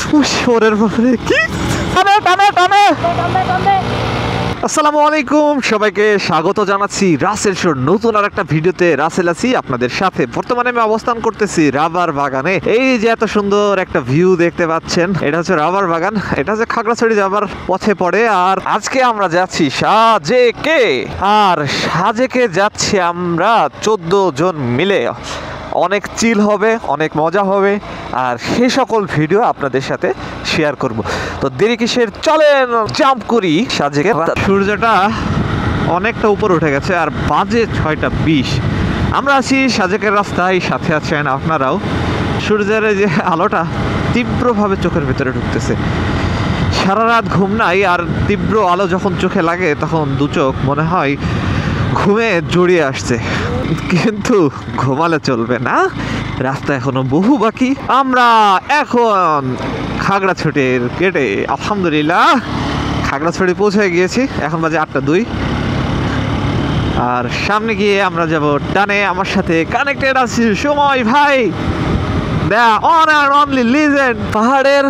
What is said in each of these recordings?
ওরে বাবারে, কি টানে টানে টানে। আসসালামু আলাইকুম, সবাইকে স্বাগত জানাচ্ছি রাসেল শোর নতুন আর একটা ভিডিওতে। রাসেল আছি আপনাদের সাথে। বর্তমানে আমি অবস্থান করতেছি রাবার বাগানে। এই যে এত সুন্দর একটা ভিউ দেখতে পাচ্ছেন, এটা হচ্ছে রাবার বাগান। এটা হচ্ছে খাগড়াছড়ি যাবার পথে পড়ে। আর আজকে আমরা যাচ্ছি সাজেকে। আর সাজেকে যাচ্ছি আমরা 14 জন মিলে। অনেক চিল হবে, অনেক মজা হবে, আর সেই সকল ভিডিও আপনাদের সাথে শেয়ার করব। তো দেরি কিসের, চলেন জাম্প করি সাজেকে। সূর্যটা অনেকটা উপর উঠে গেছে আর বাজে 6:20। আমরা আছি সাজেকের রাস্তায়, সাথে আছেন আপনারাও। সূর্যের যে আলোটা তীব্রভাবে চোখের ভিতরে ঢুকতেছে। সারা রাত ঘুম নাই, আর তীব্র আলো যখন চোখে লাগে তখন দু চোখ মনে হয় ঘুমে জড়িয়ে আসছে। কিন্তু ঘুমালে চলবে না, রাস্তা এখনো বহু বাকি। আমরা এখন খাগড়াছড়ির গেটে আলহামদুলিল্লাহ খাগড়াছড়ি পৌঁছে গিয়েছি। এখন বাজে 8:02। আর সামনে গিয়ে আমরা যাব ডানে। আমার সাথে কানেক্টেড আছি সময় ভাই, the on and only legend. পাহাড়ের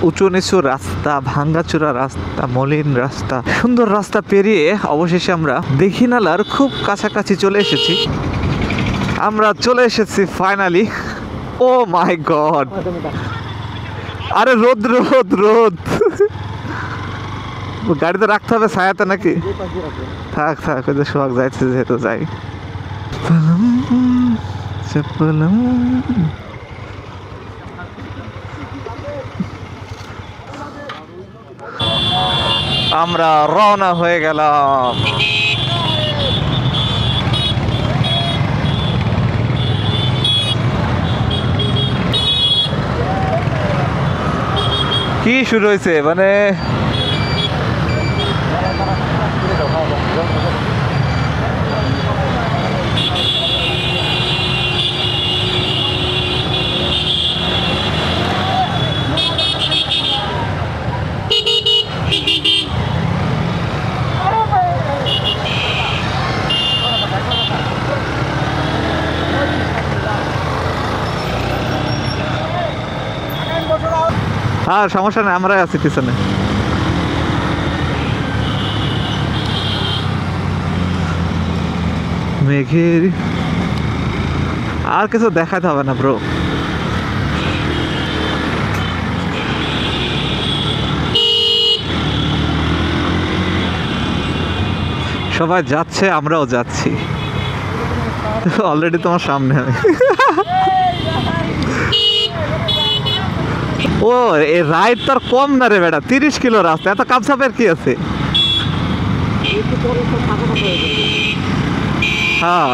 উঁচু নিচু রাস্তা, ভাঙ্গাচোরা রাস্তা, মলিন রাস্তা, সুন্দর রাস্তা পেরিয়ে অবশেষে আমরা দীঘিনালার খুব কাছাকাছি চলে এসেছি। আমরা চলে এসেছি ফাইনালি। ও মাই গড, আরে রোদ রোদ রোদ। গাড়িতে রাখতে হবে ছায়াতে নাকি? থাক থাক, ওই যে সোহাগ যাইছে যেহেতু যাই। আমরা রওনা হয়ে গেলাম। কি শুরু হয়েছে মানে, আর সমস্যা নেই, আমরাই আছি পিছনে। মেঘের আর কিছু দেখাতে হবে না ব্রো। সবাই যাচ্ছে, আমরাও যাচ্ছি। অলরেডি তোমার সামনে আমি। ও এই রাইড তো আর কম না রে বেটা, 30 কিলো রাস্তা, এত কাপসাপের কি আছে? হ্যাঁ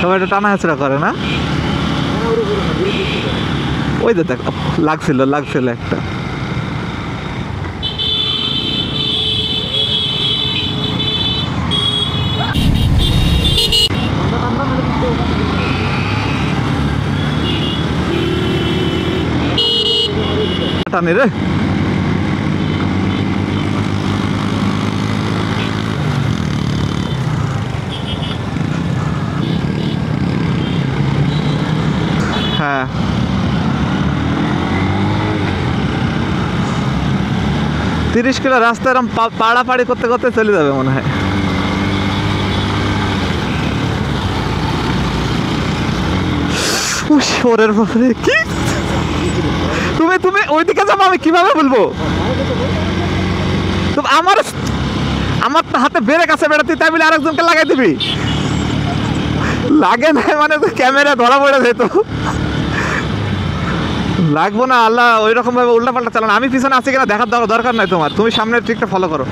সবাই এটা টানা হেঁচড়া করে না? ওই যে দেখ, লাগছিল লাগছিল একটা। টানে রে। হ্যাঁ তিরিশ কিলো রাস্তা এরকম পাড়াপাড়ি করতে করতে চলে যাবে মনে হয়। ওরে বাবারে, কি তুমি তুমি ওইদিকে যাবো, আমি কিভাবে বলবো? আমার আমার হাতে ব্রেক আছে বেটা, তুই তাই বলে আরেকজনকে লাগাই দিবি? লাগে না মানে ক্যামেরা ধরা পড়ে যেত। লাগবো না আল্লাহ, ওই রকম ভাবে উল্টা পাল্টা চালানো। আমি পিছনে আছি কিনা দেখার দরকার নাই তোমার, তুমি সামনের ট্রিকটা ফলো করো।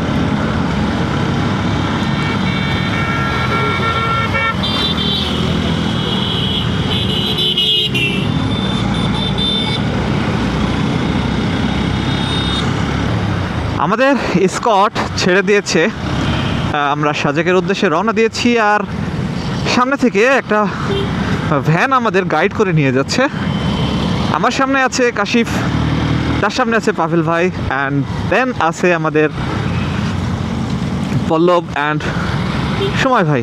আমাদের স্কট ছেড়ে দিয়েছে, আমরা সাজেকের উদ্দেশ্যে রওনা দিয়েছি। আর সামনে থেকে একটা ভ্যান আমাদের গাইড করে নিয়ে যাচ্ছে। আমার সামনে আছে কাশিফ, তার সামনে আছে পাভেল ভাই, অ্যান্ড দেন আছে আমাদের পল্লব অ্যান্ড সময় ভাই।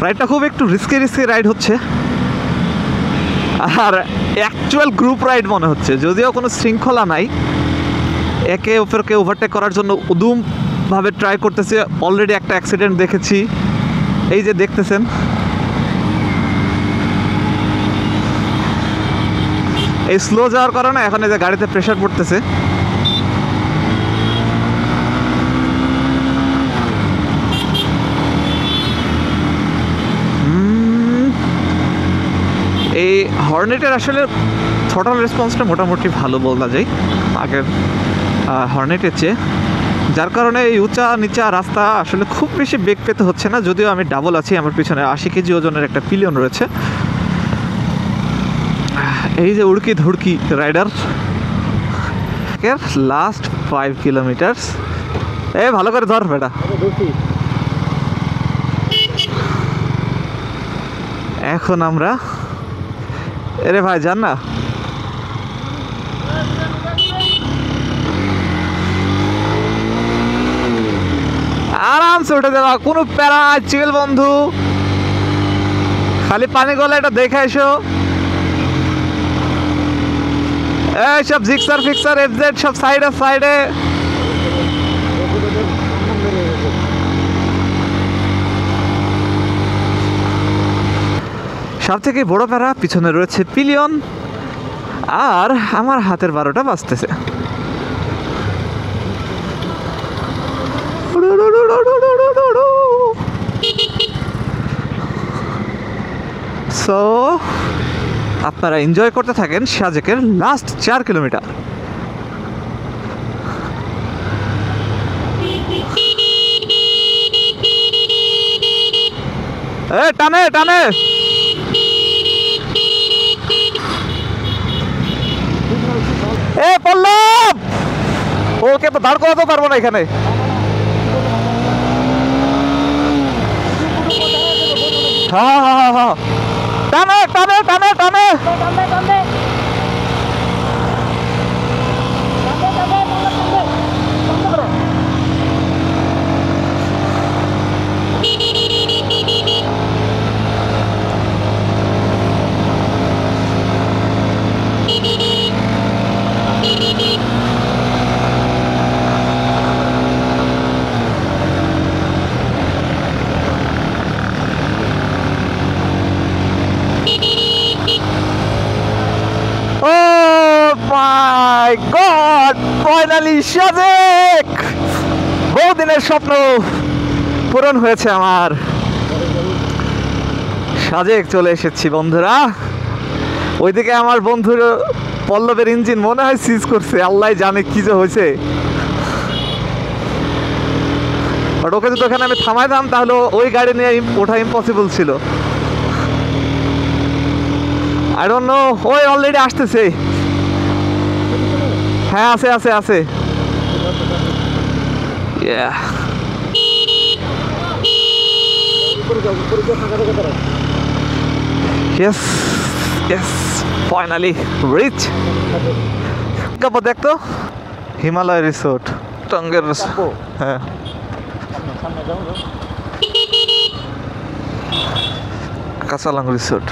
রাইডটা খুব একটু রিস্কি রাইড হচ্ছে, আর অ্যাকচুয়াল গ্রুপ রাইড মনে হচ্ছে, যদিও কোনো শৃঙ্খলা নাই। একে অপরকে ওভারটেক করার জন্য উদুমভাবে ট্রাই করতেছে। অলরেডি একটা অ্যাক্সিডেন্ট দেখেছি, এই যে দেখতেছেন। এই স্লো যাওয়ার কারণে এখন এই যে গাড়িতে প্রেশার পড়তেছে। এই হর্নেটের আসলে থ্রটল রেসপন্সটা মোটামুটি ভালো বলা যায় আগের হর্নেটের চেয়ে, যার কারণে এই উঁচা নিচা রাস্তা আসলে খুব বেশি বেগ পেতে হচ্ছে না। যদিও আমি ডাবল আছি, আমার পিছনে 80 কেজি ওজনের একটা পিলিয়ন রয়েছে। এই যে উড়কি ধুড়কি রাইডার লাস্ট 5 কিলোমিটার। এ ভালো করে ধর বেটা। এখন আমরা এরে ভাই যান না, আরামসে উঠে দেওয়া, কোনো প্যারা চিল বন্ধু, খালি পানি গলা এটা দেখে এসো। এই সব জিক্সার ফিক্সার এফজেড সব সাইডে সব থেকে বড় প্যারা পিছনে রয়েছে পিলিয়ন, আর আমার হাতের 12টা বাজতেছে। সো আপনারা এনজয় করতে থাকেন সাজেকের লাস্ট 4 কিলোমিটার। টানে টানে পল্লব, ওকে তো দাঁড় করাতে পারবো না এখানে। হ্যাঁ টানে টানে টানে টানে মাই গড, ফাইনালি সাজেক! বহুদিনের স্বপ্ন পূরণ হয়েছে আমার। সাজেক চলে এসেছি বন্ধুরা। ওইদিকে আমার বন্ধুর পল্লবের ইঞ্জিন মনে হয় সিজ করছে, আল্লাহ জানে কি যে হয়েছে। বাট ওকে যদি ওখানে আমি থামাইতাম তাহলে ওই গাড়ি নিয়ে ওঠা ইম্পসিবল ছিল। আই ডোন্ট নো, ওই অলরেডি আসতেছে। হ্যাঁ আছে আছে আছে। Yes, yes, finally reach. কাপড় দেখতো হিমালয় রিসোর্ট, টঙ্গের। হ্যাঁ কাঁচালাং রিসোর্ট।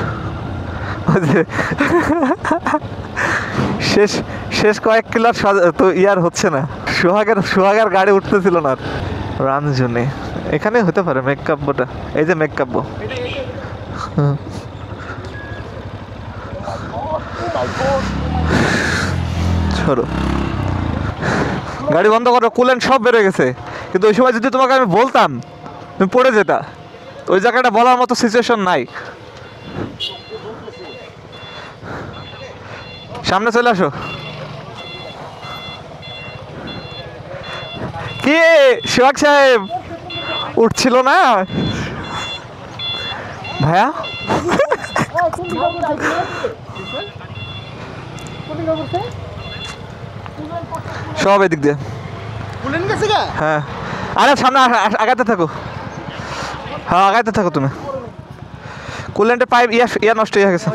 শেষ কয়েক কিলোর তো ইয়ার হচ্ছে না, সোহাগের গাড়ি উঠতেছিল না রানজুনে। এখানে হতে পারে মেঘকাব্যটা, এই যে মেঘকাব্য। সরো, গাড়ি বন্ধ করো, কুলেন্ট সব বেড়ে গেছে। কিন্তু ওই সময় যদি তোমাকে আমি বলতাম তুমি পড়ে যেতা। ওই জায়গাটা বলার মতো সিচুয়েশন নাই। সামনে চলে আসো। কি সোহাগ সাহেব উঠছিল না ভাইয়া? সব এদিক দিয়ে। হ্যাঁ, আরে সামনে আগাতে থাকো। হ্যাঁ আগাতে থাকো তুমি। কুলেন্টের পাইপ ইয়া নষ্ট হয়ে গেছে।